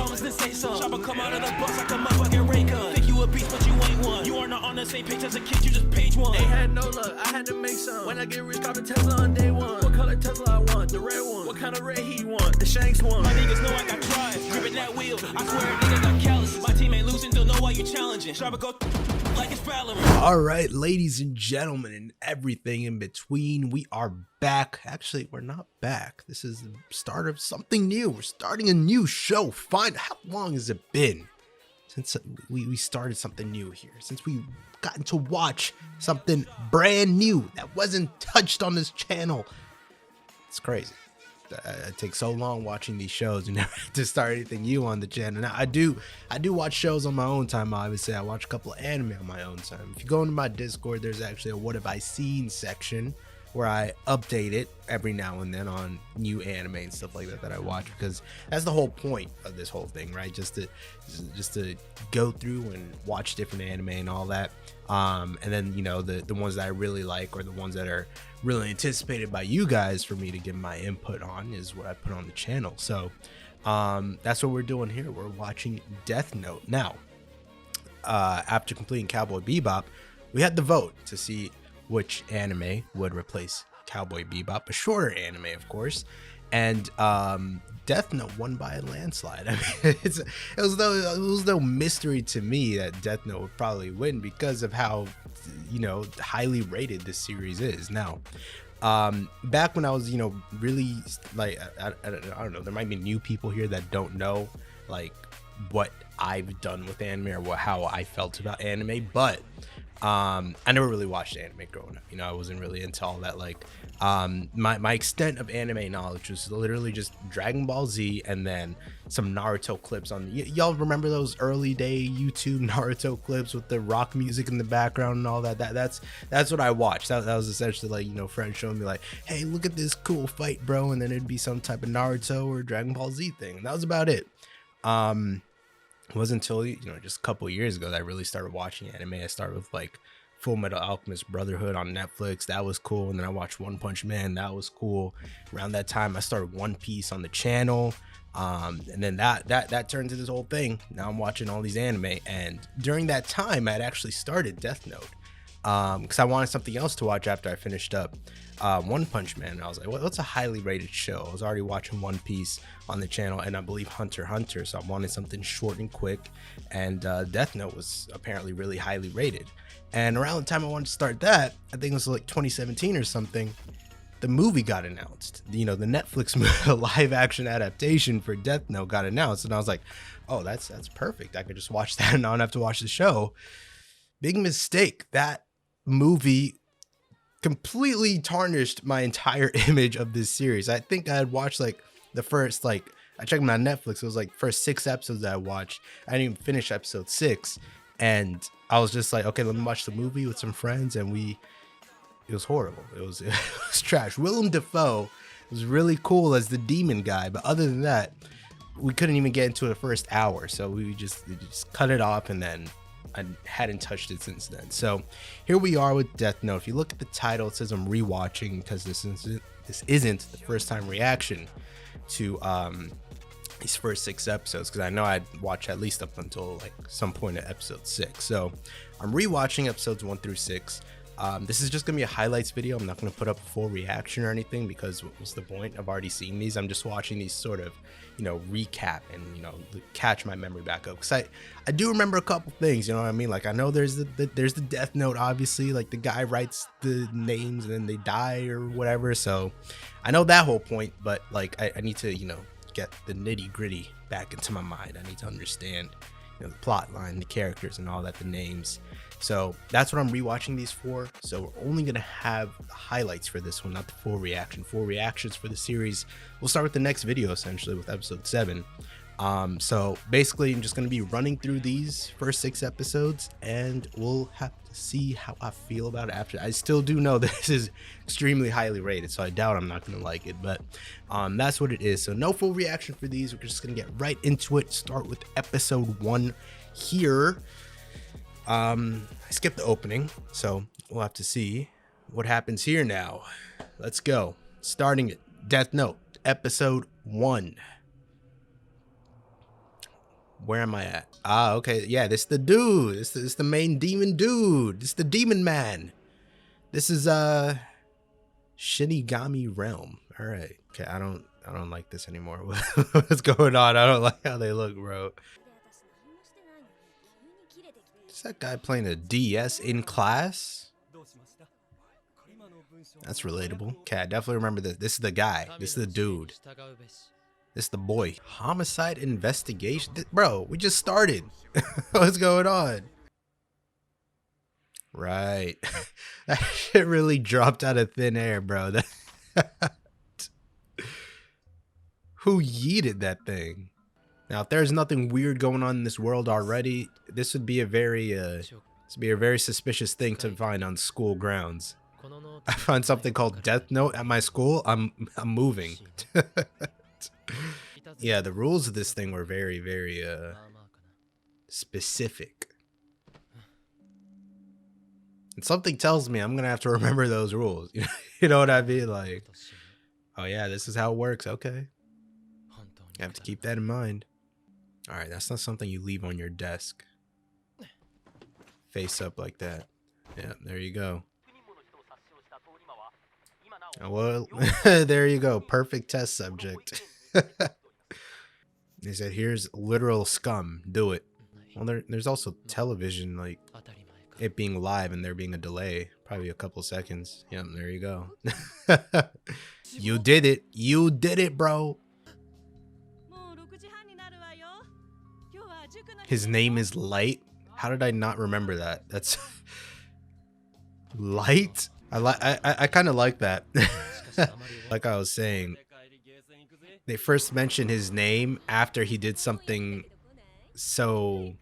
moments, then say something. Chopper come out of the box like a motherfucking ray gun. Think you a beast, but you ain't one. You are not on the same page as a kid, you just page one. They had no luck, I had to make some. When I get rich, cop a Tesla on day one. What color Tesla I want? The red one. What kind of red he want? The Shanks one. My niggas know I got drive, gripping that wheel. I swear niggas got callous. My team ain't losing, don't know why you challenging. Chopper go like it's Valorant. All right, ladies and gentlemen, and everything in between, we are back. Actually, we're not back. This is the start of something new. We're starting a new show. Fine. How long has it been since we started something new here? Since we've gotten to watch something brand new that wasn't touched on this channel. It's crazy. It takes so long watching these shows and never to start anything new on the channel. Now I do watch shows on my own time. Obviously, I watch a couple of anime on my own time. If you go into my Discord, there's actually a what have I seen section where I update it every now and then on new anime and stuff like that I watch, because that's the whole point of this whole thing, right? Just to go through and watch different anime and all that. And then, you know, the ones that I really like, or the ones that are really anticipated by you guys for me to give my input on, is what I put on the channel. So that's what we're doing here. We're watching Death Note. Now, after completing Cowboy Bebop, we had the vote to see which anime would replace Cowboy Bebop, a shorter anime, of course. And Death Note won by a landslide. I mean, it was no mystery to me that Death Note would probably win because of how, you know, highly rated this series is. Now, back when I was, you know, really like, I don't know, there might be new people here that don't know like what I've done with anime or how I felt about anime, but I never really watched anime growing up. You know, I wasn't really into all that. Like, my extent of anime knowledge was literally just Dragon Ball Z and then some Naruto clips on y'all remember those early day YouTube Naruto clips with the rock music in the background and all that. That's what I watched. That was essentially like, you know, friends showing me like, hey, look at this cool fight, bro, and then it'd be some type of Naruto or Dragon Ball Z thing. And that was about it. It wasn't until, you know, just a couple of years ago that I really started watching anime. I started with like Full Metal Alchemist Brotherhood on Netflix. That was cool. And then I watched One Punch Man. That was cool. Around that time, I started One Piece on the channel. And then that turned to this whole thing. Now I'm watching all these anime. And during that time, I'd actually started Death Note. Because I wanted something else to watch after I finished up One Punch Man. And I was like, well, what's a highly rated show? I was already watching One Piece on the channel, and I believe Hunter x Hunter, so I wanted something short and quick, and Death Note was apparently really highly rated. And around the time I wanted to start that, I think it was like 2017 or something, the movie got announced. You know, the Netflix live action adaptation for Death Note got announced, and I was like, oh, that's perfect. I could just watch that and not have to watch the show. Big mistake. That movie completely tarnished my entire image of this series. I think I had watched like the first, like, I checked my Netflix, it was like first 6 episodes that I watched. I didn't even finish episode 6, and I was just like, okay, let me watch the movie with some friends, and it was horrible. It was trash. Willem Dafoe was really cool as the demon guy, but other than that, we couldn't even get into the first hour, so we just cut it off, and then I hadn't touched it since then. So here we are with Death Note. If you look at the title, it says I'm rewatching because this isn't the first time reaction to these first 6 episodes, because I know I'd watch at least up until like some point at episode 6. So I'm rewatching episodes 1 through 6. This is just gonna be a highlights video. I'm not gonna put up a full reaction or anything, because what was the point? I've already seen these. I'm just watching these sort of, you know, recap and, you know, catch my memory back up, because I do remember a couple things, you know what I mean? Like, I know there's the Death Note, obviously, like the guy writes the names and then they die or whatever, so I know that whole point, but like I need to, you know, get the nitty gritty back into my mind. I need to understand, you know, the plot line, the characters and all that, the names. So that's what I'm rewatching these for. So we're only gonna have the highlights for this one, not the full reaction. Full reactions for the series, we'll start with the next video, essentially with episode 7. So basically I'm just gonna be running through these first 6 episodes, and we'll have to see how I feel about it after. I still do know this is extremely highly rated, so I doubt I'm not gonna like it, but that's what it is. So no full reaction for these. We're just gonna get right into it. Start with episode 1 here. I skipped the opening, so we'll have to see what happens here now. Let's go. Starting it. Death Note, episode 1. Where am I at? Ah, okay. Yeah, this is the dude. This is the main demon dude. This is the demon man. This is Shinigami Realm. All right. Okay, I don't like this anymore. What's going on? I don't like how they look, bro. Is that guy playing a DS in class? That's relatable. Okay, I definitely remember this. This is the guy. This is the dude. This is the boy. Homicide investigation. Bro, we just started. What's going on? Right. That shit really dropped out of thin air, bro. Who yeeted that thing? Now, if there's nothing weird going on in this world already, this would be a very suspicious thing to find on school grounds. I find something called Death Note at my school, I'm moving. Yeah, the rules of this thing were very, very specific. And something tells me I'm gonna have to remember those rules. You know what I mean? Like, oh yeah, this is how it works. Okay. I have to keep that in mind. Alright, that's not something you leave on your desk. Face up like that. Yeah, there you go. Well, there you go. Perfect test subject. They said, here's literal scum. Do it. Well, there's also television, like it being live and there being a delay. Probably a couple seconds. Yep, there you go. You did it. You did it, bro. His name is Light. How did I not remember that? That's Light. I kind of like that. Like I was saying, they first mentioned his name after he did something so,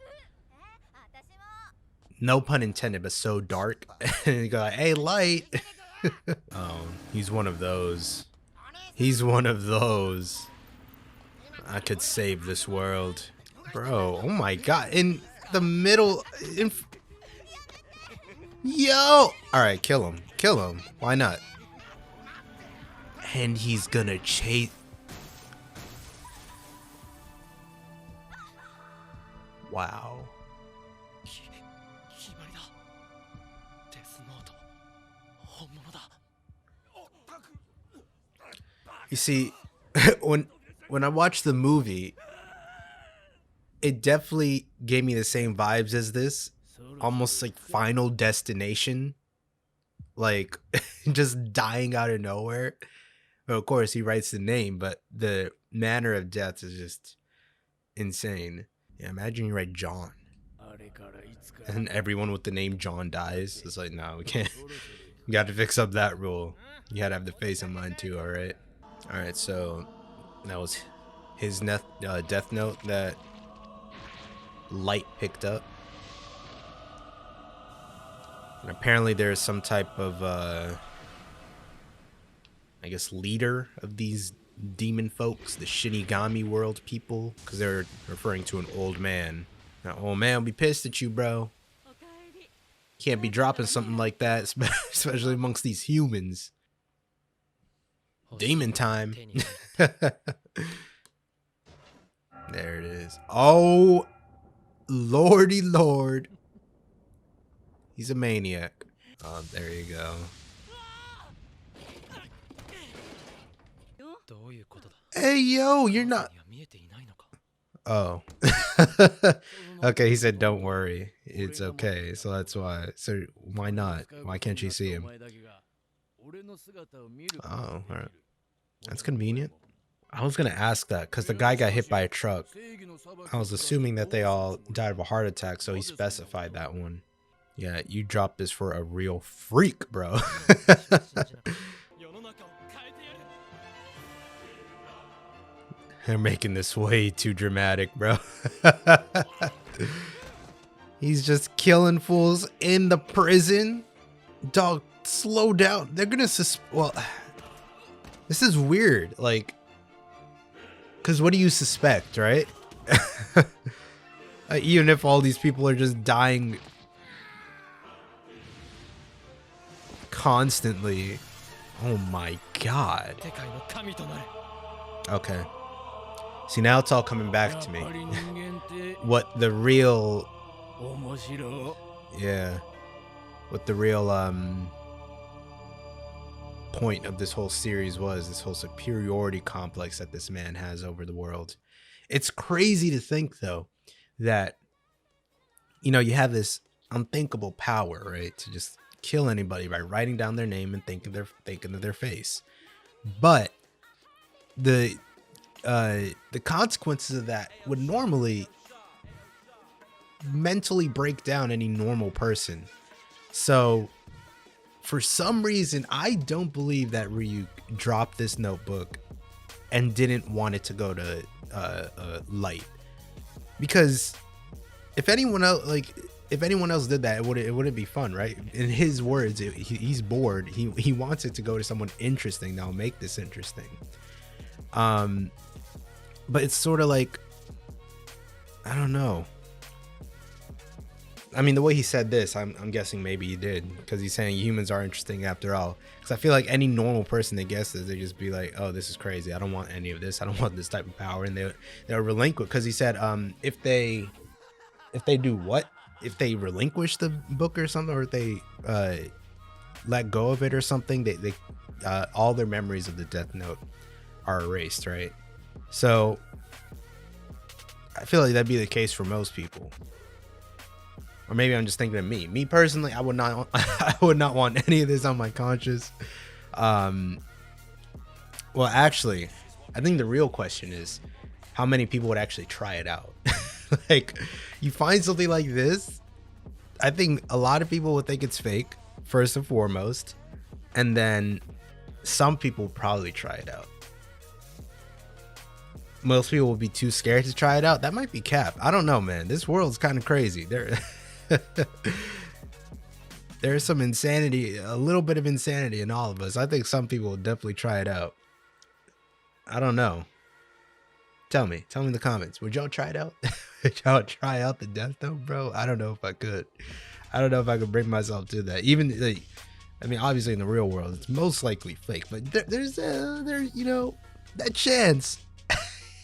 no pun intended, but so dark. And you go like, hey, Light. Oh, he's one of those. He's one of those. I could save this world. Bro, oh my god. In the middle. Yo! Alright, kill him. Kill him. Why not? And he's gonna chase. Wow. You see, when I watched the movie, it definitely gave me the same vibes as this. Almost like Final Destination. Like, just dying out of nowhere. Well, of course, he writes the name, but the manner of death is just insane. Yeah, imagine you write John. And everyone with the name John dies. It's like, no, we can't. You got to fix up that rule. You got to have the face in mind, too, alright? Alright, so that was his death note that Light picked up. And apparently there's some type of, I guess, leader of these demon folks, the Shinigami world people, because they're referring to an old man. That old man will be pissed at you, bro. Can't be dropping something like that, especially amongst these humans. Demon time. There it is. Oh, lordy lord. He's a maniac. Oh, there you go. Hey, yo, you're not. Oh. Okay, he said, don't worry. It's okay. So that's why. So why not? Why can't you see him? Oh, all right. That's convenient. I was going to ask that because the guy got hit by a truck. I was assuming that they all died of a heart attack, so he specified that one. Yeah, you dropped this for a real freak, bro. They're making this way too dramatic, bro. He's just killing fools in the prison. Dog, slow down. They're gonna well, this is weird. Like, because what do you suspect, right? Even if all these people are just dying constantly. Oh my god. Okay. See, now it's all coming back to me. What the real, yeah, what the real point of this whole series was, this whole superiority complex that this man has over the world. It's crazy to think, though, that, you know, you have this unthinkable power, right, to just kill anybody by writing down their name and thinking of their face. But the consequences of that would normally mentally break down any normal person. So for some reason, I don't believe that Ryuk dropped this notebook and didn't want it to go to light, because if anyone else did that, it wouldn't be fun, right? In his words, he's bored. He wants it to go to someone interesting that'll make this interesting. But it's sort of like, I don't know. I mean, the way he said this, I'm guessing maybe he did, because he's saying humans are interesting after all. Because I feel like any normal person that guesses, they just be like, oh, this is crazy. I don't want any of this. I don't want this type of power. And they'll relinquish, because he said, if they do what? If they relinquish the book or something, or if they let go of it or something, they all their memories of the Death Note are erased, right? So I feel like that'd be the case for most people. Or maybe I'm just thinking of me. Me personally, I would not want any of this on my conscience. Well, actually, I think the real question is how many people would actually try it out. Like, you find something like this, I think a lot of people would think it's fake, first and foremost, and then some people would probably try it out. Most people will be too scared to try it out. That might be cap. I don't know, man. This world's kind of crazy. There's some insanity, a little bit of insanity in all of us. I think some people will definitely try it out. I don't know. Tell me in the comments. Would y'all try it out? Would y'all try out the Death Note, bro? I don't know if I could. I don't know if I could bring myself to that. Even, like, I mean, obviously in the real world, it's most likely fake, but there's you know, that chance.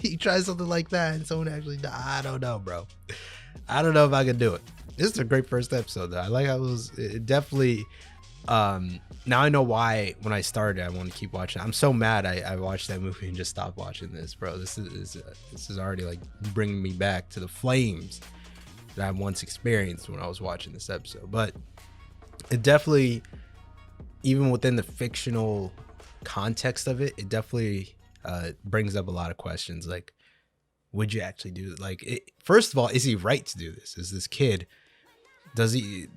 You try something like that and someone actually die. I don't know, bro. I don't know if I could do it. This is a great first episode, though. I like how it definitely. Now I know why when I started I want to keep watching. I'm so mad I watched that movie and just stopped watching this, bro. This is already like bringing me back to the flames that I once experienced when I was watching this episode. But it definitely, even within the fictional context of it, it definitely brings up a lot of questions. Like, would you actually do it? Like, first of all, is he right to do this? Is this kid, does he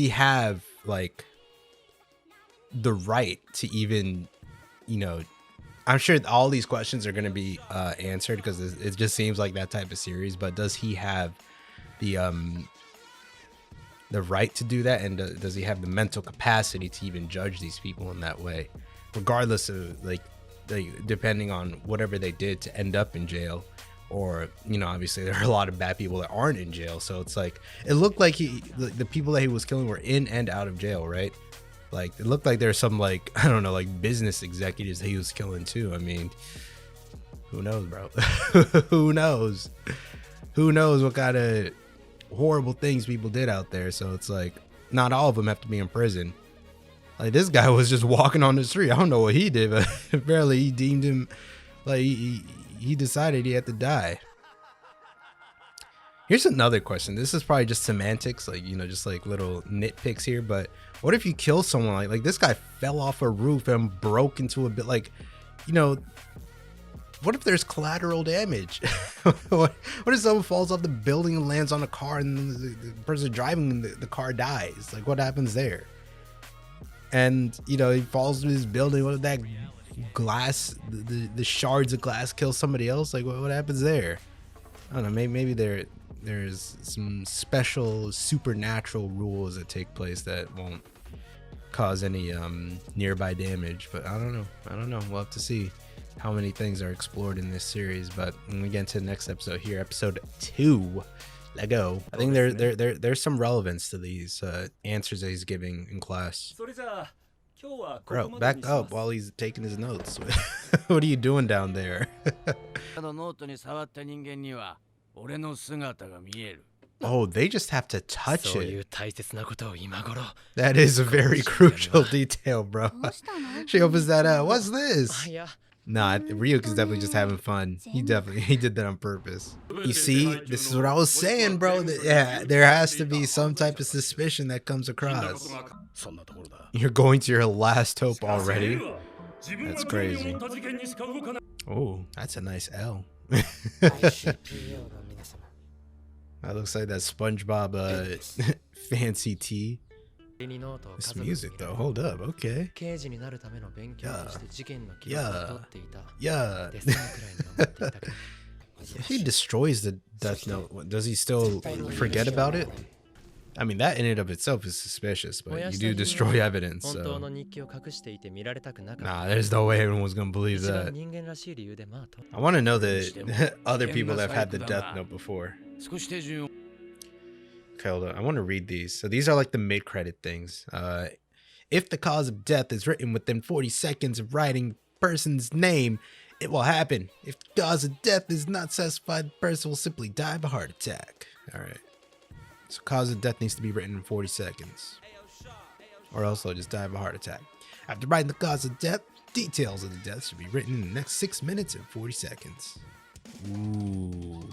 have like the right to even, you know, I'm sure all these questions are going to be answered, because it just seems like that type of series, but does he have the right to do that? And does he have the mental capacity to even judge these people in that way, regardless of like depending on whatever they did to end up in jail? Or, you know, obviously there are a lot of bad people that aren't in jail, so it's like, it looked like the people that he was killing were in and out of jail, right? Like, it looked like there's some, like, I don't know, like business executives that he was killing too. I mean, who knows, bro? Who knows what kind of horrible things people did out there? So it's like, not all of them have to be in prison. Like, this guy was just walking on the street. I don't know what he did, but apparently he deemed him, like, he decided he had to die. Here's another question. This is probably just semantics, like, you know, just like little nitpicks here, but what if you kill someone like this guy fell off a roof and broke into a bit, like, you know, what if there's collateral damage? What if someone falls off the building and lands on a car and the person driving the car dies? Like, what happens there? And, you know, he falls to his building. What if that glass, the shards of glass kill somebody else? Like, what happens there? I don't know. Maybe there's some special supernatural rules that take place that won't cause any nearby damage, but I don't know. We'll have to see how many things are explored in this series. But when we get into the next episode here, episode 2, let go. I think there's some relevance to these answers that he's giving in class. Bro, back up while he's taking his notes. What are you doing down there? Oh, they just have to touch it. That is a very crucial detail, bro. She opens that up. What's this? Nah, Ryuk is definitely just having fun. He did that on purpose. You see, this is what I was saying, bro. Yeah, there has to be some type of suspicion that comes across. You're going to your last hope already? That's crazy. Oh, that's a nice L. That looks like that SpongeBob fancy tea. This music though, hold up, okay. Yeah. If he destroys the Death Note, does he still forget about it? I mean, that in and of itself is suspicious, but you do destroy evidence, so... Nah, there's no way everyone's gonna believe that. I want to know the other people that have had the Death Note before. Okay, hold on. I want to read these. So these are like the mid-credit things. If the cause of death is written within 40 seconds of writing the person's name, it will happen. If the cause of death is not specified, the person will simply die of a heart attack. All right. So cause of death needs to be written in 40 seconds. Or else they'll just die of a heart attack. After writing the cause of death, details of the death should be written in the next 6 minutes and 40 seconds. Ooh.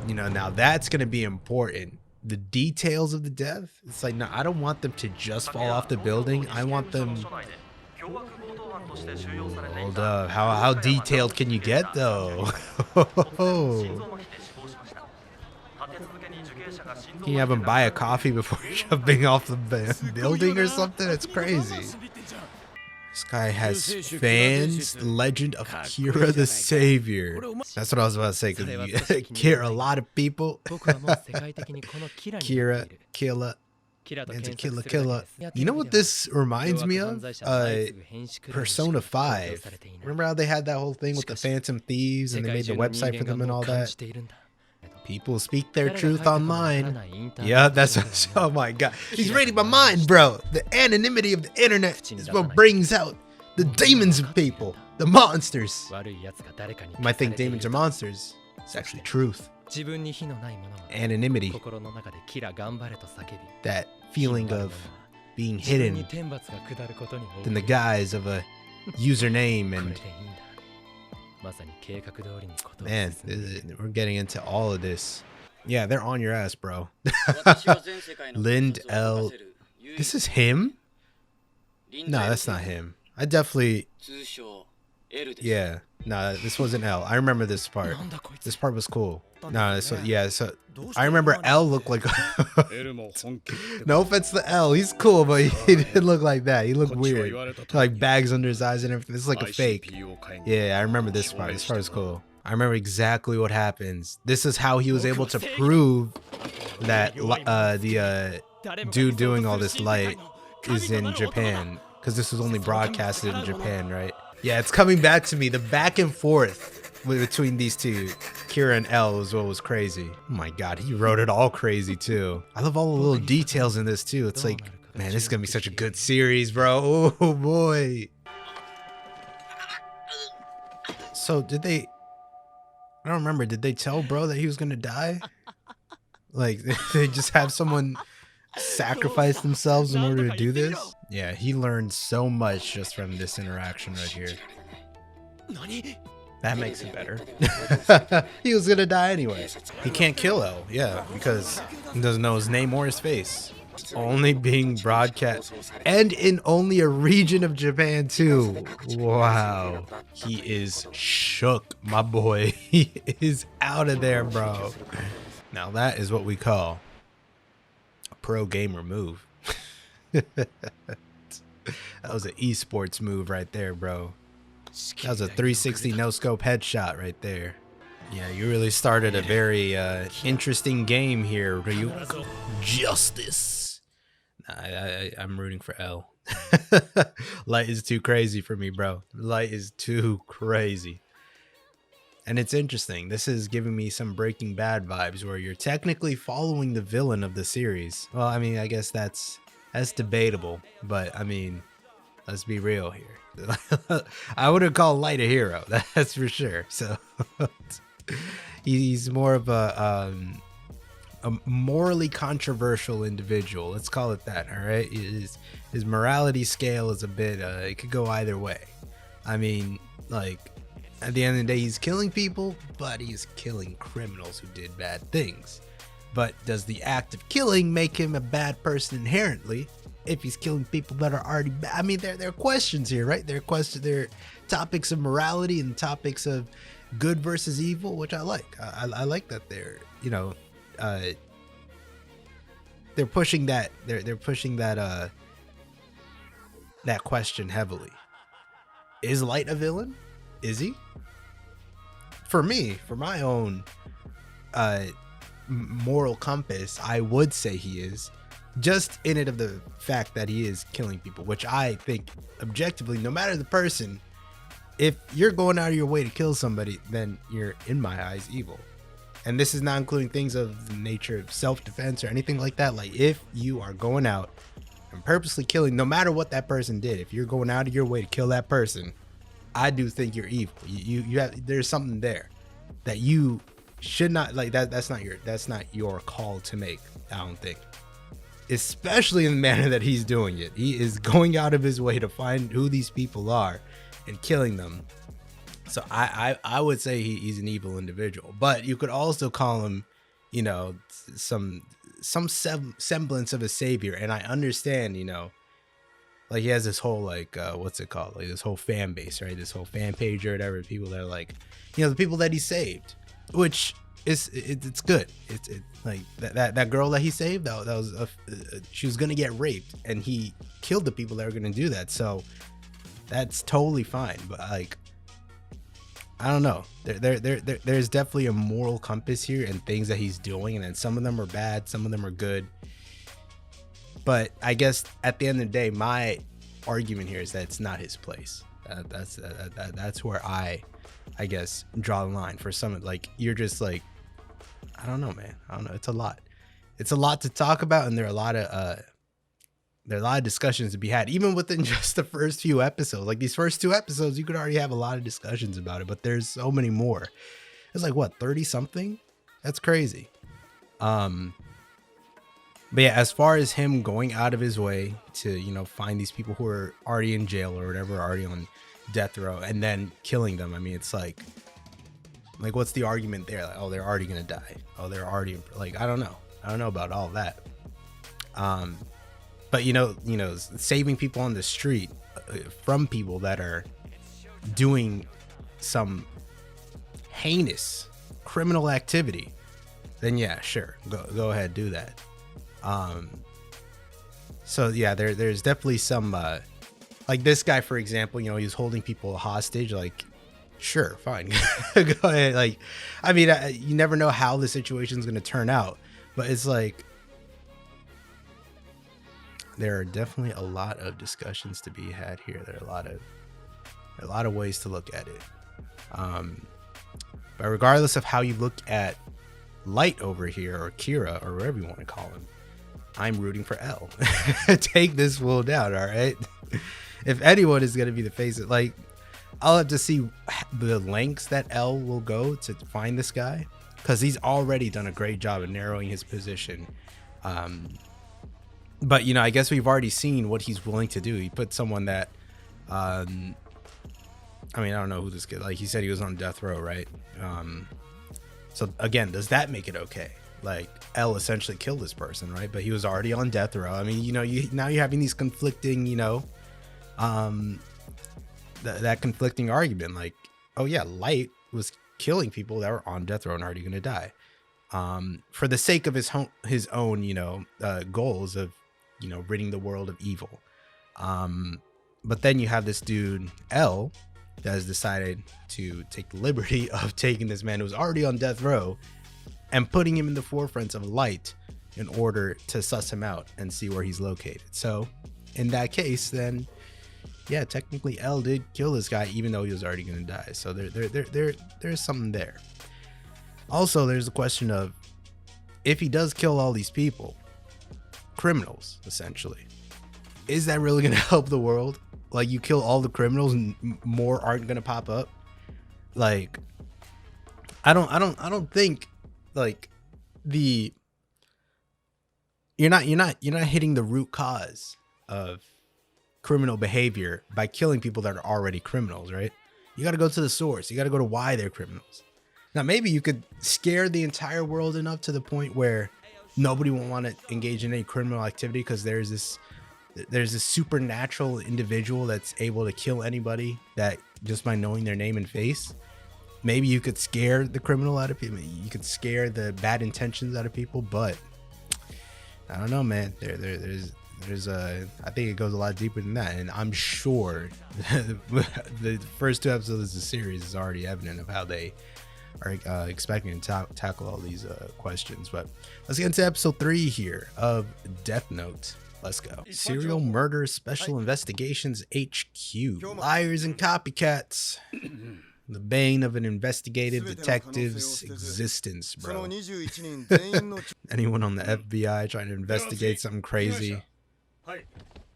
You know, now that's going to be important. The details of the death, it's like, no, I don't want them to just fall off the building. I want them... Hold up. How detailed can you get, though? Can you have him buy a coffee before jumping off the building or something? It's crazy. This guy has fans. The legend of Kira the Savior. That's what I was about to say, because Kira, a lot of people. Kira, Killa. You know what this reminds me of? Persona 5. Remember how they had that whole thing with the Phantom Thieves and they made the website for them and all that? People speak their truth online. Yeah, that's what, oh my god. He's reading my mind, bro. The anonymity of the internet is what brings out the demons of people, the monsters. You might think demons are monsters. It's actually truth. Anonymity. That feeling of being hidden in the guise of a username and... Man, we're getting into all of this. Yeah, they're on your ass, bro. Lind L. This is him? No, that's not him. I definitely... Yeah. No, this wasn't L. I remember this part. This part was cool. No, so yeah, so I remember L looked like... No offense to L, he's cool, but he didn't look like that. He looked weird. Like bags under his eyes and everything. This is like a fake. Yeah, I remember this part. This part was cool. I remember exactly what happens. This is how he was able to prove that the dude doing all this light is in Japan. Because this was only broadcasted in Japan, right? Yeah, it's coming back to me. The back and forth between these two, Kira and L, was what was crazy. Oh my god, he wrote it all crazy too. I love all the little details in this too. It's like, man, this is gonna be such a good series, bro. Oh boy. So did they... I don't remember. Did they tell bro that he was gonna die? Like, they just have someone sacrifice themselves in order to do this? Yeah, he learned so much just from this interaction right here. That makes it better. He was gonna die anyway. He can't kill L, yeah, because he doesn't know his name or his face. Only being broadcast, and in only a region of Japan too. Wow. He is shook, my boy. He is out of there, bro. Now that is what we call a pro gamer move. That was an esports move right there, bro. That was a 360 no-scope headshot right there. Yeah, you really started a very interesting game here, Ryuk. Justice. I'm rooting for L. Light is too crazy for me, bro. Light is too crazy. And it's interesting. This is giving me some Breaking Bad vibes where you're technically following the villain of the series. Well, I mean, I guess that's debatable. But, I mean, Let's be real here. I wouldn't call Light a hero, that's for sure. So he's more of a morally controversial individual. Let's call it that. All right. His morality scale is a bit, it could go either way. I mean, like, at the end of the day, he's killing people, but he's killing criminals who did bad things. But does the act of killing make him a bad person inherently if he's killing people that are already bad? I mean, there are questions here, right? There are topics of morality and topics of good versus evil, which I like. I like that they're, you know, they're pushing that. They're pushing that that question heavily. Is Light a villain? Is he? For me, for my own moral compass, I would say he is, just in it of the fact that he is killing people, which I think objectively, no matter the person, if you're going out of your way to kill somebody, then you're, in my eyes, evil. And this is not including things of the nature of self-defense or anything like that. Like, if you are going out and purposely killing, no matter what that person did, if you're going out of your way to kill that person, I do think you're evil. You have, there's something there that you should not, like, that's not your call to make, I don't think. Especially in the manner that he's doing it. He is going out of his way to find who these people are and killing them. So I would say he's an evil individual, but you could also call him, you know, some semblance of a savior. And I understand, you know, like, he has this whole, like, what's it called? Like, this whole fan base, right? This whole fan page or whatever. People that are like, you know, the people that he saved, which is, it's good. It's like that girl that he saved, that was she was going to get raped, and he killed the people that were going to do that. So that's totally fine. But, like, I don't know. There's definitely a moral compass here and things that he's doing. And then some of them are bad. Some of them are good. But I guess at the end of the day, my argument here is that it's not his place. That's where I guess, draw the line. For some, like, you're just like, I don't know, man. I don't know. It's a lot. It's a lot to talk about, and there are a lot of discussions to be had, even within just the first few episodes. Like, these first 2 episodes, you could already have a lot of discussions about it, but there's so many more. It's like, what, 30 something? That's crazy. But yeah, as far as him going out of his way to, you know, find these people who are already in jail or whatever, already on death row, and then killing them. I mean, it's like what's the argument there? Like, oh, they're already gonna die. Oh, they're already, like, I don't know about all that. But you know, saving people on the street from people that are doing some heinous criminal activity, then yeah, sure, go ahead, do that. So yeah, there's definitely some, like this guy, for example, you know, he's holding people hostage. Like, sure, fine, go ahead. Like, I mean, you never know how the situation's going to turn out, but it's like, there are definitely a lot of discussions to be had here. There are a lot of ways to look at it. But regardless of how you look at Light over here, or Kira, or whatever you want to call him, I'm rooting for L. Take this fool down, all right? If anyone is going to be the face of, like, I'll have to see the lengths that L will go to find this guy, because he's already done a great job of narrowing his position. But, you know, I guess we've already seen what he's willing to do. He put someone that, I mean, I don't know who this kid, like, he said he was on death row, right? So again, does that make it okay? Like, L essentially killed this person, right? But he was already on death row. I mean, you know, now you're having these conflicting, you know, that conflicting argument. Like, oh yeah, Light was killing people that were on death row and already going to die, for the sake of his own, you know, goals of, you know, ridding the world of evil. But then you have this dude L that has decided to take the liberty of taking this man who's already on death row and putting him in the forefront of Light in order to suss him out and see where he's located. So in that case, then yeah, technically L did kill this guy, even though he was already going to die. So there's something there. Also, there's the question of, if he does kill all these people, criminals essentially, is that really going to help the world? Like, you kill all the criminals and more aren't gonna pop up. Like, I don't think, like, you're not hitting the root cause of criminal behavior by killing people that are already criminals, right? You got to go to the source. You got to go to why they're criminals. Now, maybe you could scare the entire world enough to the point where nobody will want to engage in any criminal activity because there's this supernatural individual that's able to kill anybody that just by knowing their name and face. Maybe you could scare the criminal out of people. You could scare the bad intentions out of people, but I don't know, man. There's I think it goes a lot deeper than that, and I'm sure the first 2 episodes of the series is already evident of how they are expecting to tackle all these questions. But let's get into episode 3 here of Death Note. Let's go. Serial Murder Special Investigations HQ. Liars and copycats. The bane of an investigative detective's existence, bro. Anyone on the FBI trying to investigate something crazy.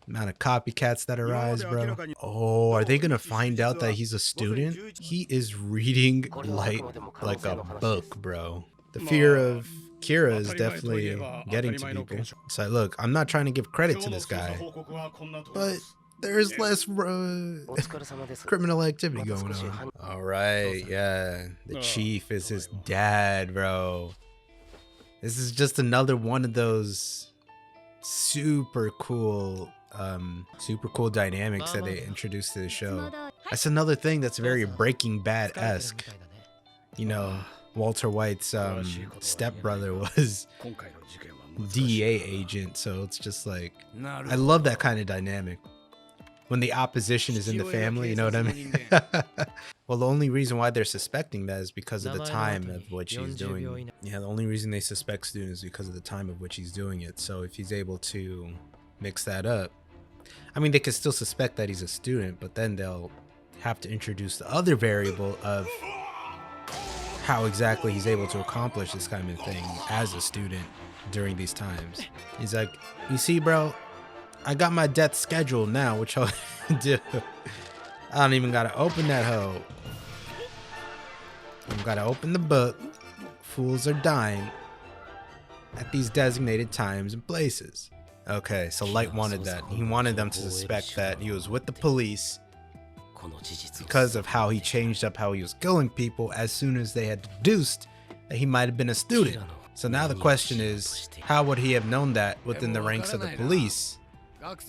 Amount of copycats that arise, bro. Oh, are they gonna find out that he's a student? He is reading like a book, bro. The fear of Kira is definitely getting to people. It's like, look, I'm not trying to give credit to this guy, but there's less criminal activity going on. All right, yeah. The chief is his dad, bro. This is just another one of those super cool dynamics that they introduced to the show. That's another thing that's very Breaking Bad-esque. You know, Walter White's stepbrother was DEA agent, so it's just like, I love that kind of dynamic. When the opposition is in the family, you know what I mean? Well, the only reason why they're suspecting that is because of the time of which he's doing. Yeah, the only reason they suspect students is because of the time of which he's doing it. So if he's able to mix that up, I mean, they could still suspect that he's a student, but then they'll have to introduce the other variable of how exactly he's able to accomplish this kind of thing as a student during these times. He's like, you see, bro, I got my death scheduled now, which I'll do. I don't even gotta open that hoe. I gotta open the book. Fools are dying at these designated times and places. Okay, so Light wanted that. He wanted them to suspect that he was with the police because of how he changed up how he was killing people as soon as they had deduced that he might have been a student. So now the question is, how would he have known that within the ranks of the police?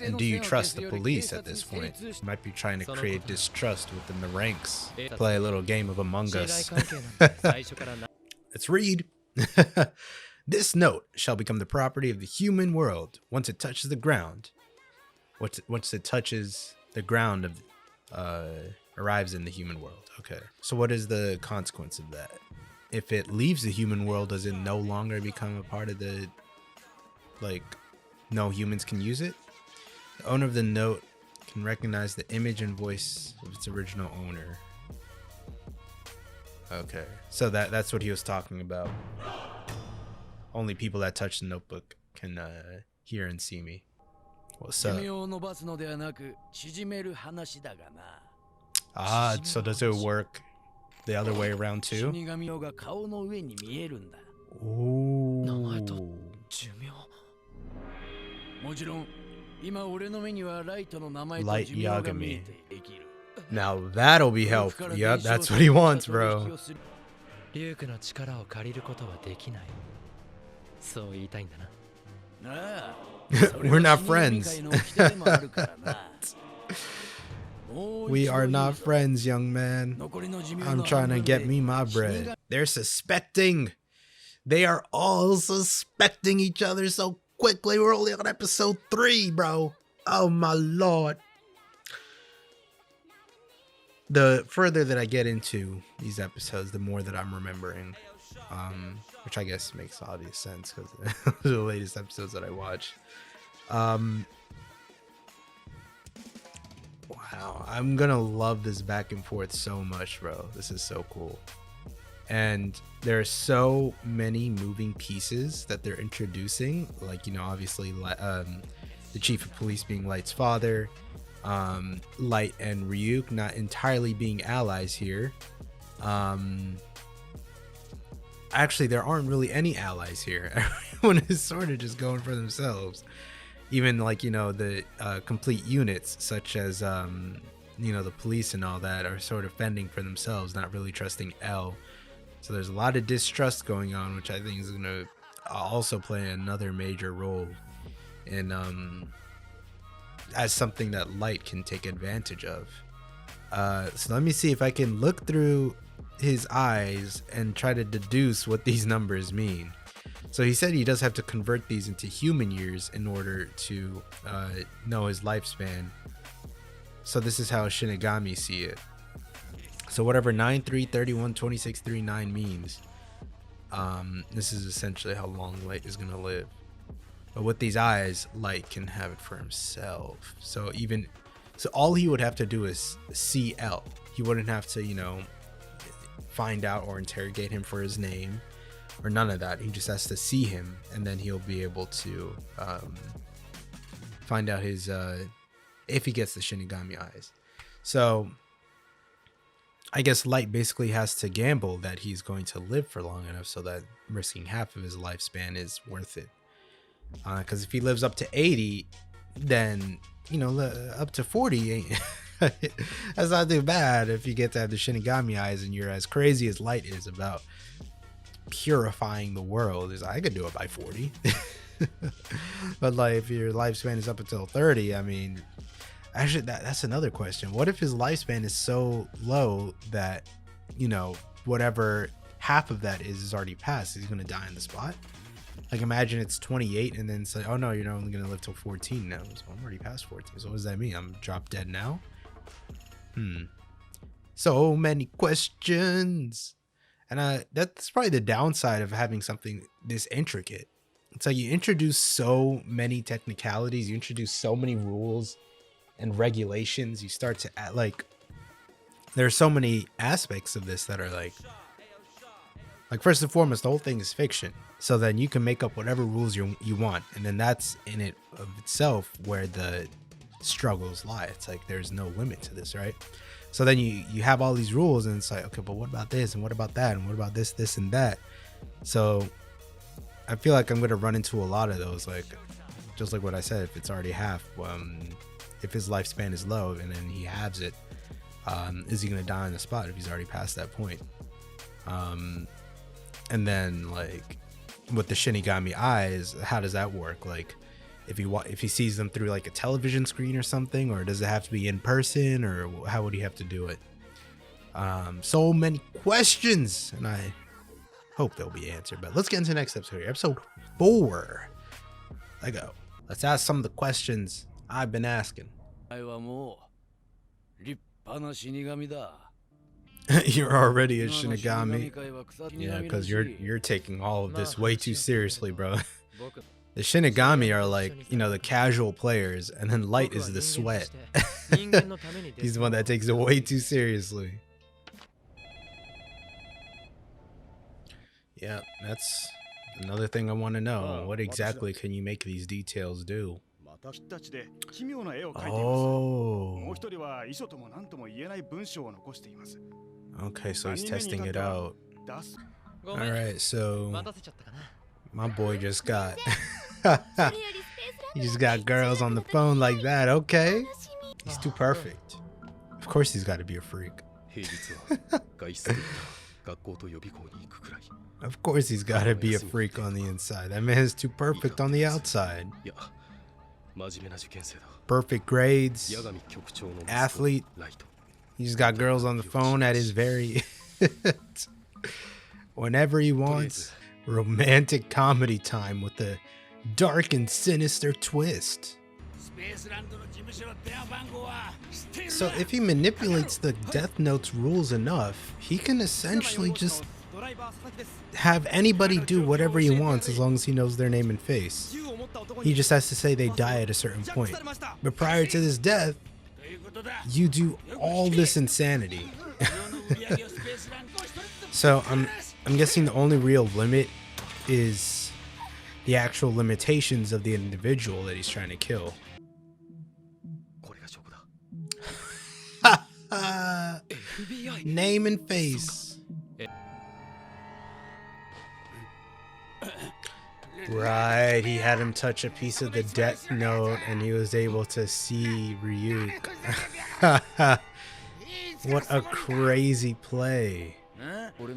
And do you trust the police at this point? You might be trying to create distrust within the ranks. Play a little game of Among Us. Let's read. This note shall become the property of the human world once it touches the ground. Once it touches the ground arrives in the human world. Okay. So what is the consequence of that? If it leaves the human world, does it no longer become a part of the, like, no humans can use it? The owner of the note can recognize the image and voice of its original owner. Okay, so that's what he was talking about. Only people that touch the notebook can hear and see me. What's up? Ah, so does it work the other way around too? Ooh. Light Yagami. Now that'll be helpful. Yep, that's what he wants, bro. We're not friends. We are not friends, young man. I'm trying to get me my bread. They're suspecting. They are all suspecting each other so quickly. We're only on episode 3, bro. Oh my lord. The further that I get into these episodes, the more that I'm remembering. Which I guess makes obvious sense because those are the latest episodes that I watched. Wow, I'm gonna love this back and forth so much, bro. This is so cool. And there are so many moving pieces that they're introducing, like, you know, obviously the chief of police being Light's father, Light and Ryuk not entirely being allies here. Actually, there aren't really any allies here. Everyone is sort of just going for themselves. Even like, you know, the complete units such as, you know, the police and all that are sort of fending for themselves, not really trusting L. So there's a lot of distrust going on, which I think is going to also play another major role in as something that Light can take advantage of. So let me see if I can look through his eyes and try to deduce what these numbers mean. So he said he does have to convert these into human years in order to know his lifespan. So this is how Shinigami see it. So whatever 9, 3, 31, 26, 39 means, this is essentially how long Light is gonna live. But with these eyes, Light can have it for himself. So all he would have to do is see L. He wouldn't have to, you know, find out or interrogate him for his name or none of that. He just has to see him, and then he'll be able to find out his if he gets the Shinigami eyes. So I guess Light basically has to gamble that he's going to live for long enough so that risking half of his lifespan is worth it. Because if he lives up to 80, then, you know, up to 40 ain't that's not too bad if you get to have the Shinigami eyes and you're as crazy as Light is about purifying the world. I could do it by 40. But like if your lifespan is up until 30, I mean, actually that's another question. What if his lifespan is so low that, you know, whatever half of that is already passed? Is he gonna die on the spot? Like imagine it's 28 and then say, oh no, you're only gonna live till 14 now. So I'm already past 14. So what does that mean? I'm drop dead now? So many questions. And that's probably the downside of having something this intricate. It's like you introduce so many technicalities, you introduce so many rules and regulations. You start to add, like, there are so many aspects of this that are like first and foremost, the whole thing is fiction. So then you can make up whatever rules you want, and then that's in it of itself where the struggles lie. It's like there's no limit to this, right? So then you have all these rules, and it's like, okay, but what about this, and what about that, and what about this and that? So I feel like I'm gonna run into a lot of those, like just like what I said. If it's already half, if his lifespan is low and then he halves it, is he gonna die on the spot if he's already past that point? And then like with the Shinigami eyes, how does that work? Like if he sees them through like a television screen or something, or does it have to be in person, or how would he have to do it? So many questions, and I hope they'll be answered. But let's get into the next episode here. Episode 4. Let's go. Let's ask some of the questions I've been asking. You're already a Shinigami. Yeah, because you're taking all of this way too seriously, bro. The Shinigami are like, you know, the casual players, and then Light is the sweat. He's the one that takes it way too seriously. Yeah, that's another thing I want to know. What exactly can you make these details do? Oh. Okay, so he's testing it out. Alright, so my boy just got he just got girls on the phone like that. Okay, he's too perfect. Of course he's got to be a freak. Of course he's got to be a freak on the inside. That man is too perfect on the outside. Perfect grades, athlete. He's got girls on the phone at his very whenever he wants. Romantic comedy time with a dark and sinister twist. So if he manipulates the Death Note's rules enough, he can essentially just have anybody do whatever he wants as long as he knows their name and face. He just has to say they die at a certain point. But prior to this death, you do all this insanity. So I'm guessing the only real limit is the actual limitations of the individual that he's trying to kill. Name and face. Right, he had him touch a piece of the Death Note and he was able to see Ryuk. What a crazy play.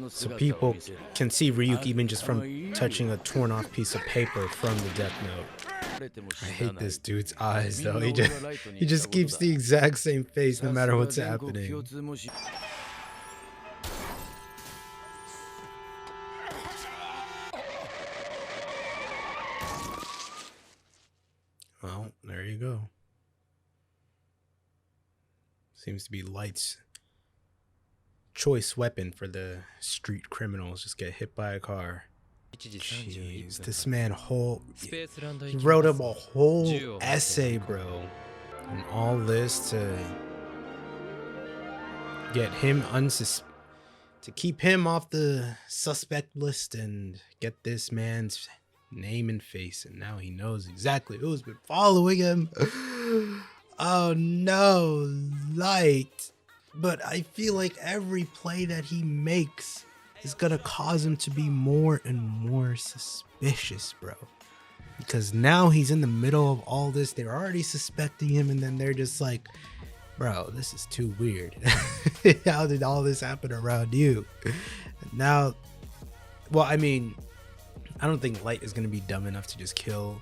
So people can see Ryuk even just from touching a torn off piece of paper from the Death Note. I hate this dude's eyes though. He just keeps the exact same face no matter what's happening. Well, there you go. Seems to be Light's choice weapon for the street criminals. Just get hit by a car. Jeez, this man he wrote up a whole essay, bro. And all this to get him to keep him off the suspect list and get this man's name and face, and now he knows exactly who's been following him. Oh no, Light. But I feel like every play that he makes is gonna cause him to be more and more suspicious, bro. Because now he's in the middle of all this. They're already suspecting him, and then they're just like, bro, this is too weird. How did all this happen around you? Now, well, I mean, I don't think Light is going to be dumb enough to just kill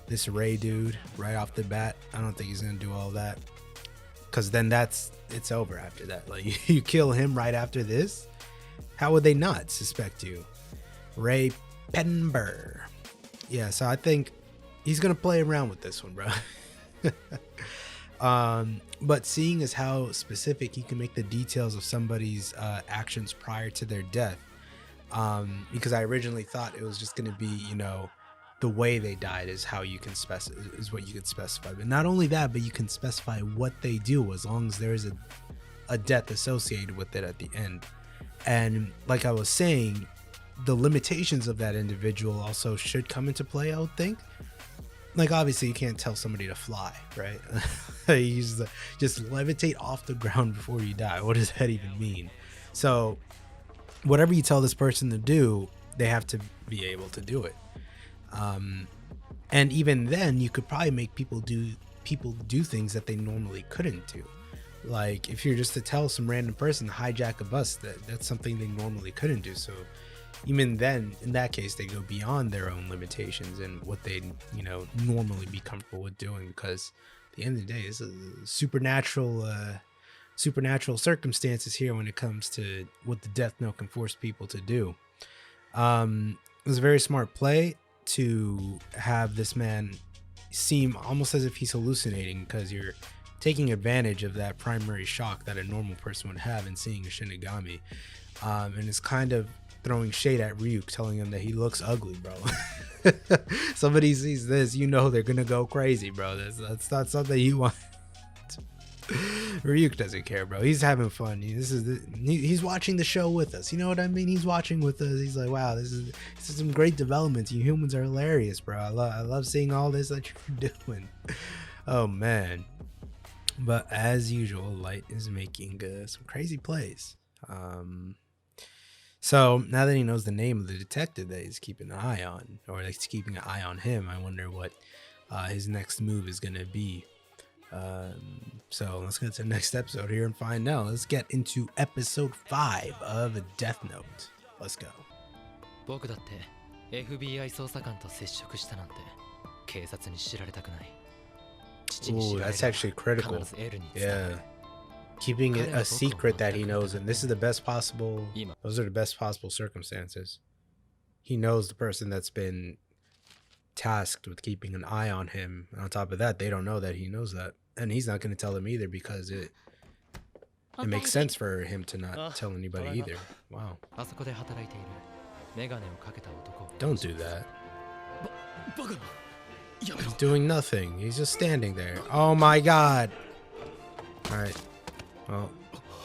this Ray dude right off the bat. I don't think he's going to do all that. Because then it's over after that. Like, you kill him right after this, how would they not suspect you? Ray Penber. Yeah, so I think he's going to play around with this one, bro. But seeing as how specific he can make the details of somebody's actions prior to their death, because I originally thought it was just going to be, you know, the way they died is how you can is what you can specify. But not only that, but you can specify what they do as long as there is a death associated with it at the end. And like I was saying, the limitations of that individual also should come into play, I would think. Like, obviously you can't tell somebody to fly, right? You just levitate off the ground before you die. What does that even mean? So whatever you tell this person to do, they have to be able to do it. And even then, you could probably make people do things that they normally couldn't do. Like, if you're just to tell some random person to hijack a bus, that's something they normally couldn't do. So even then, in that case, they go beyond their own limitations and what they, you know, normally be comfortable with doing, because at the end of the day, it's a supernatural circumstances here when it comes to what the Death Note can force people to do. It was a very smart play to have this man seem almost as if he's hallucinating, because you're taking advantage of that primary shock that a normal person would have in seeing a Shinigami, and it's kind of throwing shade at Ryuk, telling him that he looks ugly, bro. Somebody sees this, you know they're gonna go crazy, bro. That's not something you want. Ryuk doesn't care, bro. He's having fun. He's watching the show with us. You know what I mean? He's watching with us. He's like, wow, this is some great developments. You humans are hilarious, bro. I love seeing all this that you're doing. Oh man. But as usual, Light is making some crazy plays. So now that he knows the name of the detective that he's keeping an eye on, or that's keeping an eye on him, I wonder what his next move is going to be. So let's get to the next episode here and find out. Let's get into episode 5 of Death Note. Let's go. Ooh, that's actually critical. Yeah. Keeping it a secret that he knows, and this is the best possible, those are the best possible circumstances. He knows the person that's been tasked with keeping an eye on him, and on top of that, they don't know that he knows that, and he's not going to tell them either, because it makes sense for him to not tell anybody either. Wow. Don't do that. He's doing nothing. He's just standing there. Oh my god. Alright. Well,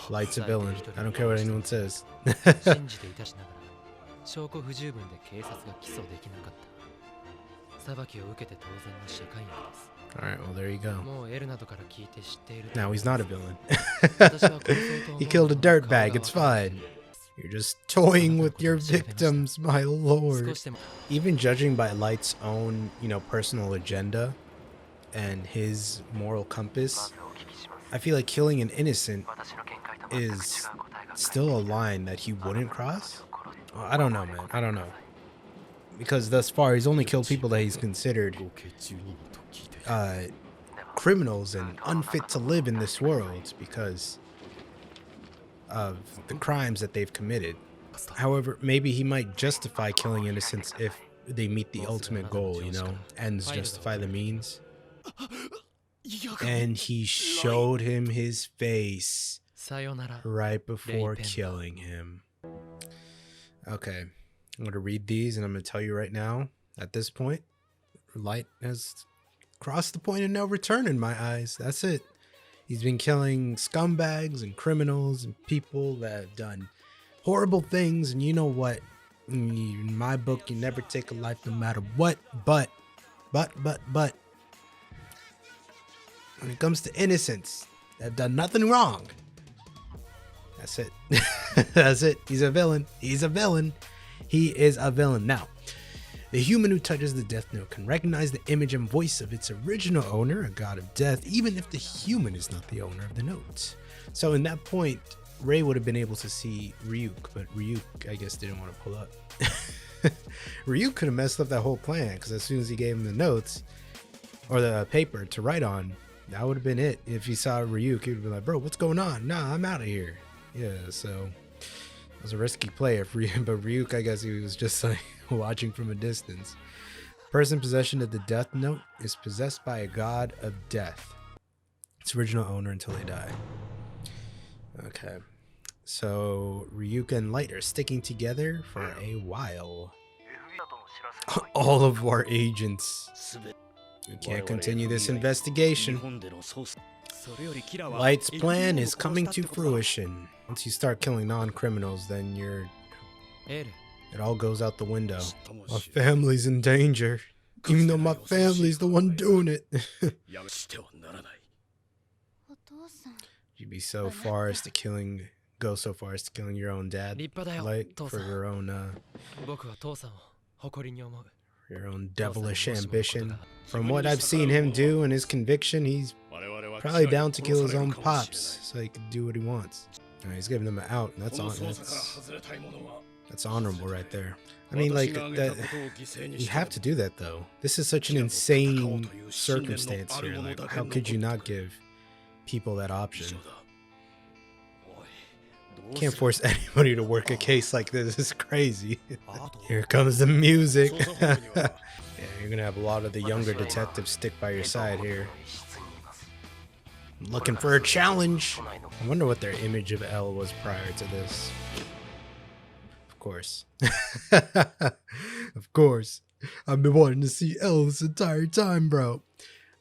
Light's a villain. I don't care what anyone says. Alright, well, there you go. もうエルナとから聞いて知っている Now he's not a villain. 私はこの相当 He killed a dirtbag, it's fine. You're just toying with your victims, my lord. 少しでも Even judging by Light's own, personal agenda and his moral compass, I feel like killing an innocent is still a line that he wouldn't cross. I don't know, man. I don't know. Because thus far, he's only killed people that he's considered criminals and unfit to live in this world because of the crimes that they've committed. However, maybe he might justify killing innocents if they meet the ultimate goal, ends justify the means. And he showed him his face さよなら right before killing him. Okay, I'm going to read these and I'm going to tell you right now, at this point, Light has crossed the point of no return in my eyes. That's it. He's been killing scumbags and criminals and people that have done horrible things. And you know what? In my book, you never take a life no matter what. But, when it comes to innocents that have done nothing wrong, that's it. That's it. He's a villain. He's a villain. He is a villain. Now, the human who touches the death note can recognize the image and voice of its original owner, a god of death, even if the human is not the owner of the note. So in that point, Rei would have been able to see Ryuk, but Ryuk, I guess, didn't want to pull up. Ryuk could have messed up that whole plan, because as soon as he gave him the notes, or the paper to write on, that would have been it. If he saw Ryuk, he would be like, bro, what's going on? Nah, I'm out of here. Yeah, so it was a risky play. But Ryuk, I guess he was just like watching from a distance. Person in possession of the death note is possessed by a god of death. Its original owner until they die. Okay. So Ryuk and Light are sticking together for a while. All of our agents. We can't continue this investigation. Light's plan is coming to fruition. Once you start killing non-criminals, then it all goes out the window. My family's in danger, even though my family's the one doing it. You'd be so far as to go so far as to killing your own dad, Light, for your own devilish ambition. From what I've seen him do and his conviction, he's probably down to kill his own pops so he can do what he wants. He's giving them an out. That's honorable right there. I mean, like, you have to do that though. This is such an insane circumstance here. Like, how could you not give people that option? Can't force anybody to work a case like this. It's crazy. Here comes the music. Yeah, you're gonna have a lot of the younger detectives stick by your side here. Looking for a challenge. I wonder what their image of L was prior to this. Of course. Of course. I've been wanting to see L this entire time, bro.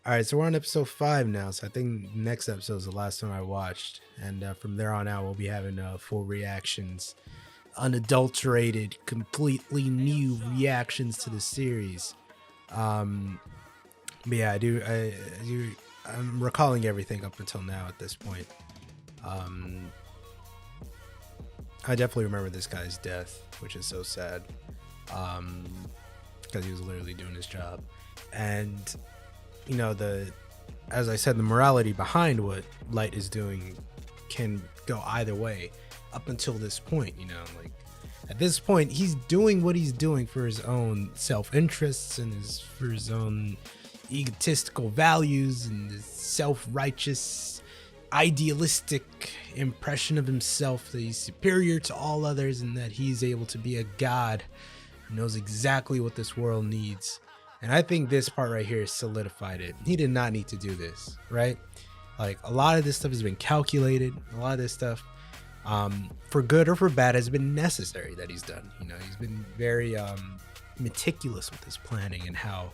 Alright, so we're on episode 5 now, so I think next episode is the last one I watched. And from there on out, we'll be having full reactions. Unadulterated, completely new reactions to the series. But yeah, I'm recalling everything up until now at this point. I definitely remember this guy's death, which is so sad. Because he was literally doing his job. And as I said, the morality behind what Light is doing can go either way up until this point, like at this point he's doing what he's doing for his own self-interests and for his own egotistical values and his self-righteous idealistic impression of himself that he's superior to all others and that he's able to be a god who knows exactly what this world needs. And I think this part right here solidified it. He did not need to do this, right? Like, a lot of this stuff has been calculated. A lot of this stuff, for good or for bad, has been necessary that he's done. He's been very meticulous with his planning and how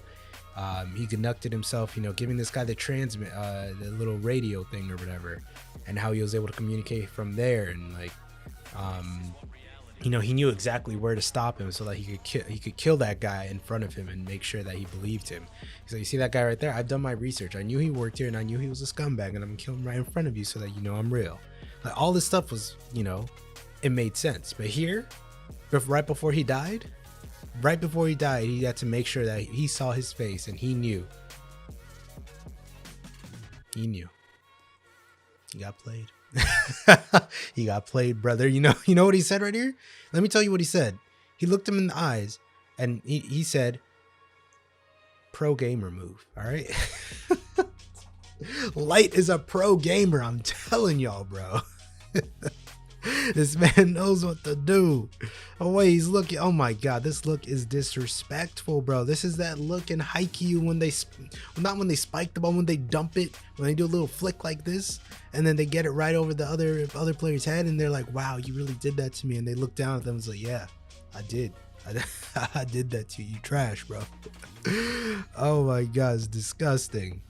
he conducted himself, giving this guy the little radio thing or whatever, and how he was able to communicate from there. And like, you know, he knew exactly where to stop him so that he could kill that guy in front of him and make sure that he believed him. So you see that guy right there? I've done my research. I knew he worked here and I knew he was a scumbag, and I'm gonna kill him right in front of you so that you know I'm real. Like, all this stuff was, you know, it made sense. But here, right before he died, he had to make sure that he saw his face and he knew. He knew. He got played. He got played, brother. You know what he said right here? Let me tell you what he said. He looked him in the eyes and he said, pro gamer move. All right. Light is a pro gamer. I'm telling y'all, bro. This man knows what to do. Oh wait, he's looking. Oh my god, this look is disrespectful, bro. This is that look in Haikyuu when they, not when they spike the ball, when they dump it, when they do a little flick like this, and then they get it right over the other player's head, and they're like, "Wow, you really did that to me." And they look down at them and say, "Yeah, I did. I did that to you. You trash, bro." Oh my god, it's disgusting.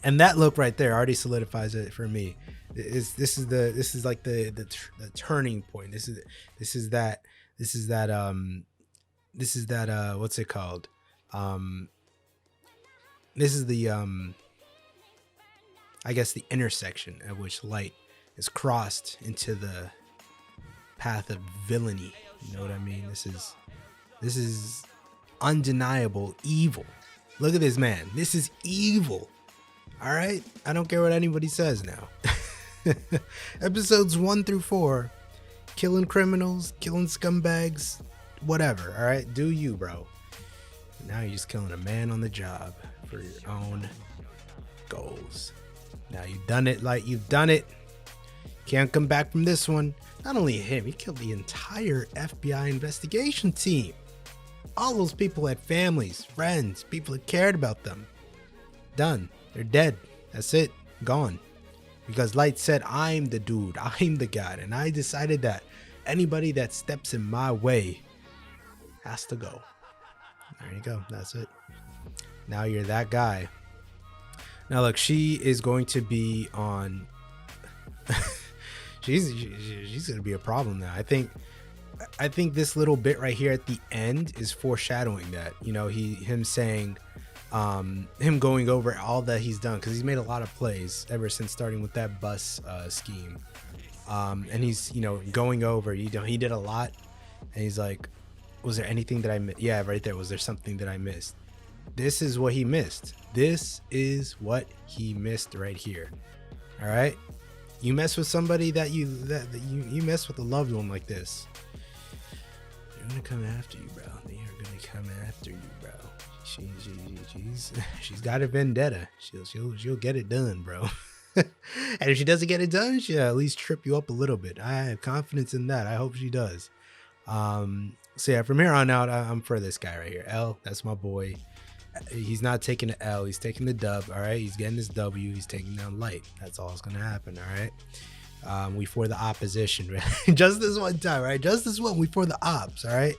And that look right there already solidifies it for me. This is like the turning point. This is that what's it called? This is the I guess the intersection at which Light is crossed into the path of villainy. You know what I mean? This is undeniable evil. Look at this man. This is evil. All right? I don't care what anybody says now. Episodes 1 through 4, killing criminals, killing scumbags, whatever. All right? Do you, bro. Now you're just killing a man on the job for your own goals. Now you've done it, like you've done it. Can't come back from this one. Not only him, he killed the entire FBI investigation team. All those people had families, friends, people that cared about them. Done. They're dead. That's it. Gone. Because Light said, I'm the dude. I'm the god. And I decided that anybody that steps in my way has to go. There you go. That's it. Now you're that guy. Now look, she is going to be on... she's going to be a problem now. I think this little bit right here at the end is foreshadowing that. You know, him saying... him going over all that he's done, because he's made a lot of plays ever since starting with that bus scheme, and he's, you know, going over, he did a lot, and he's like, was there anything that I missed? Yeah, right there. Was there something that I missed? This is what he missed. This is what he missed right here. All right, you mess with somebody that you mess with a loved one like this, they're gonna come after you, bro. They are gonna come after you, bro. She's got a vendetta. She'll get it done, bro. And if she doesn't get it done, she'll at least trip you up a little bit. I have confidence in that. I hope she does. So yeah, from here on out, I'm for this guy right here. L, that's my boy. He's not taking the L. He's taking the dub. All right, he's getting his W. He's taking down Light. That's all that's gonna happen. All right. We for the opposition, right? Just this one time, right? Just this one. We for the ops. All right.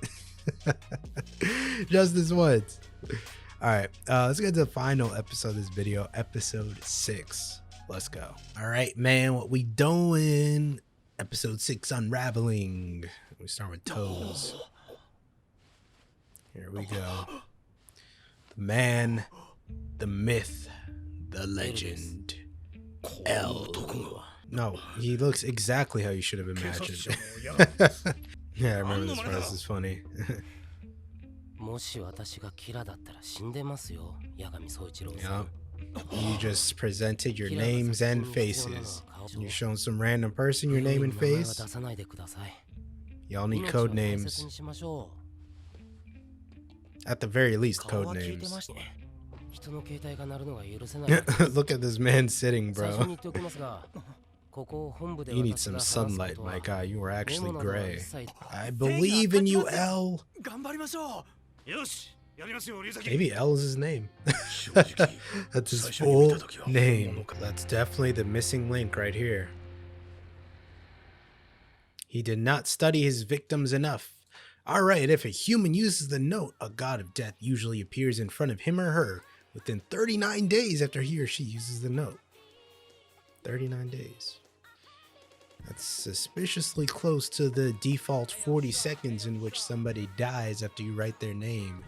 Just this once. All right, let's get to the final episode of this video, episode 6. Let's go. All right, man, what we doing? Episode 6, unraveling. We start with toes. Here we go. The man, the myth, the legend, L. No, he looks exactly how you should have imagined. Yeah, I remember this part. This is funny. Yeah. You just presented your names and faces. You're showing some random person your name and face. Y'all need code names. At the very least, code names. Look at this man sitting, bro. You need some sunlight, my guy. You are actually gray. I believe in you, L. Maybe L is his name. That's his full name. That's definitely the missing link right here. He did not study his victims enough. Alright, if a human uses the note, a god of death usually appears in front of him or her within 39 days after he or she uses the note. 39 days. That's suspiciously close to the default 40 seconds in which somebody dies after you write their name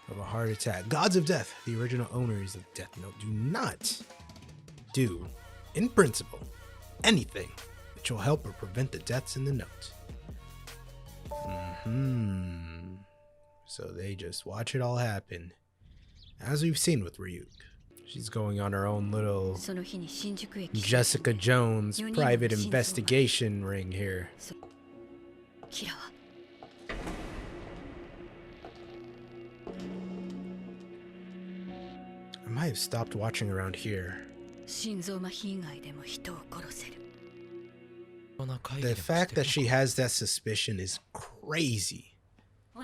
of a heart attack. Gods of Death, the original owners of Death Note, do not do, in principle, anything that will help or prevent the deaths in the note. So they just watch it all happen, as we've seen with Ryuk. She's going on her own little Jessica Jones private investigation ring here. I might have stopped watching around here. The fact that she has that suspicion is crazy.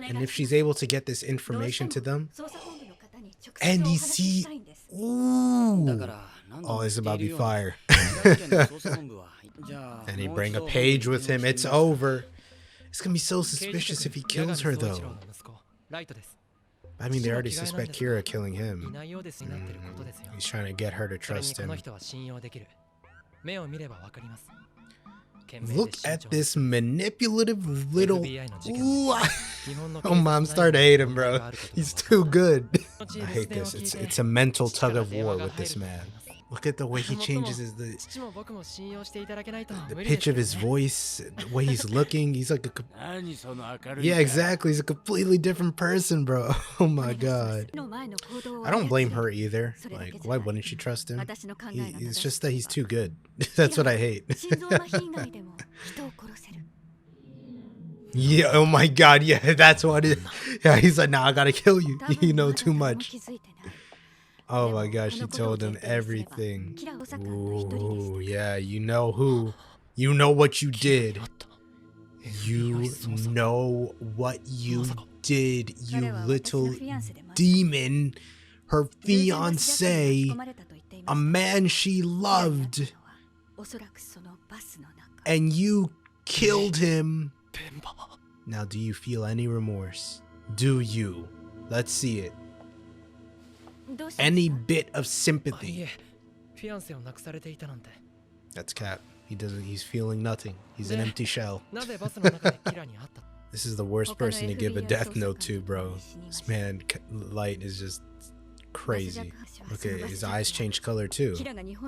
And if she's able to get this information to them, and you see, ooh, oh, it's about to be fire. And he bring a page with him, it's over. It's gonna be so suspicious if he kills her though. I mean, they already suspect Kira killing him. He's trying to get her to trust him. Look at this manipulative little... Ooh, oh, Mom, starting to hate him, bro. He's too good. I hate this. It's a mental tug of war with this man. Look at the way he changes the pitch of his voice, the way he's looking. He's like yeah, exactly. He's a completely different person, bro. Oh my god. I don't blame her either. Like, why wouldn't she trust him? It's just that he's too good. That's what I hate. Yeah, oh my god, yeah, that's what it is. Yeah, he's like, nah, I gotta kill you. You know too much. Oh my gosh, she told him everything. Ooh, yeah, you know who. You know what you did. You know what you did, you little demon. Her fiance, a man she loved, and you killed him. Now, do you feel any remorse? Do you? Let's see it. Any bit of sympathy. That's Cap. He's feeling nothing. He's an empty shell. This is the worst person to give a death note to, bro. This man, Light, is just crazy. Okay, his eyes changed color too.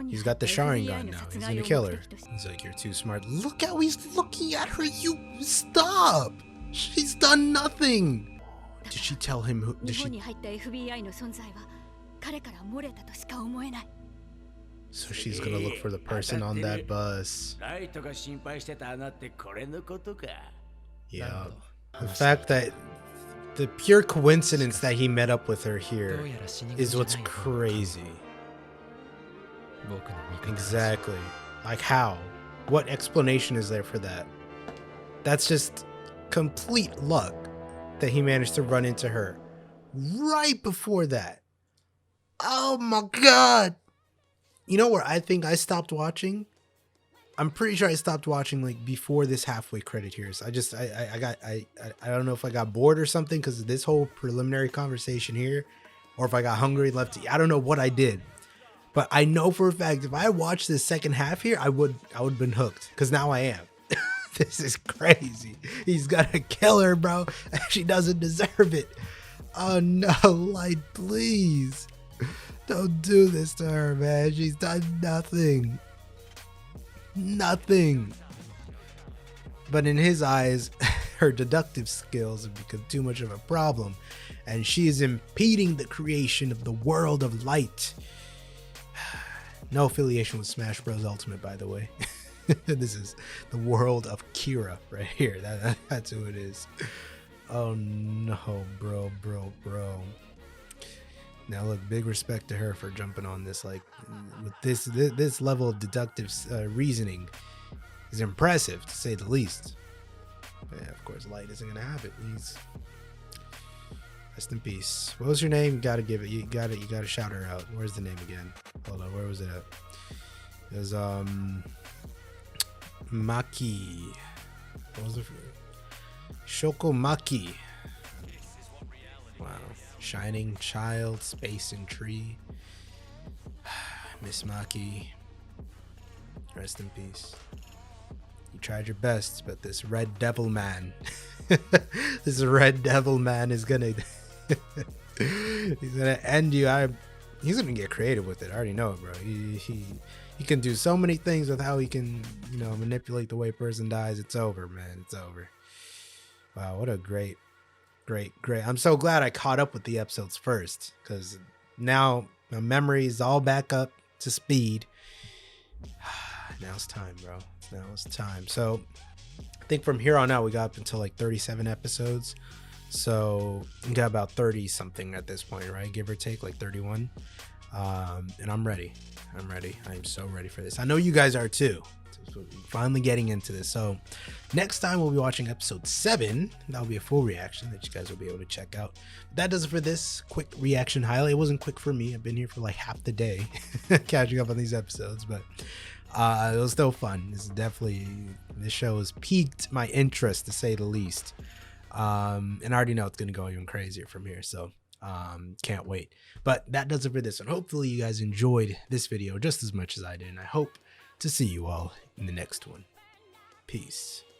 He's got the Sharingan now. He's gonna kill her. He's like, you're too smart. Look how he's looking at her. You stop. She's done nothing. Did she tell him who? Did she? So she's gonna look for the person on that bus. Yeah. The fact that the pure coincidence that he met up with her here is what's crazy. Exactly. Like how? What explanation is there for that? That's just complete luck that he managed to run into her right before that. Oh my god. You know where I think I stopped watching? I'm pretty sure I stopped watching like before this halfway credit here. So I don't know if I got bored or something because of this whole preliminary conversation here, or if I got hungry left to eat. I don't know what I did, but I know for a fact if I watched this second half here, I would have been hooked, because now I am. This is crazy. He's gonna kill her, bro. She doesn't deserve it. Oh no, Light, please. Don't do this to her, man. She's done nothing. Nothing. But in his eyes, her deductive skills have become too much of a problem, and she is impeding the creation of the world of light. No affiliation with Smash Bros. Ultimate, by the way. This is the world of Kira right here. That's who it is. Oh no, bro. Now look, big respect to her for jumping on this. Like, with this level of deductive reasoning is impressive, to say the least. But yeah, of course, Light isn't gonna have it. He's rest in peace. What was your name? You gotta give it. You gotta shout her out. Where's the name again? Hold on, where was it at? It was Maki. What was it? Shoko Maki. Wow. Shining Child, Space and Tree. Miss Maki. Rest in peace. You tried your best, but this red devil man, this red devil man is gonna, he's gonna end you. He's gonna get creative with it. I already know it, bro. He can do so many things with how he can, you know, manipulate the way a person dies. It's over, man. It's over. Wow, what a great. I'm so glad I caught up with the episodes first, because now my memory is all back up to speed. Now it's time, bro. Now it's time. So I think from here on out, we got up until like 37 episodes. So we got about 30 something at this point, right? Give or take, like 31. And I'm ready. I'm so ready for this. I know you guys are too. So finally getting into this. So next time we'll be watching episode 7. That'll be a full reaction that you guys will be able to check out. That does it for this quick reaction highlight. It wasn't quick for me. I've been here for like half the day catching up on these episodes, but it was still fun. This show has piqued my interest, to say the least. And I already know it's going to go even crazier from here. So can't wait. But that does it for this one. Hopefully you guys enjoyed this video just as much as I did. And I hope to see you all in the next one. Peace.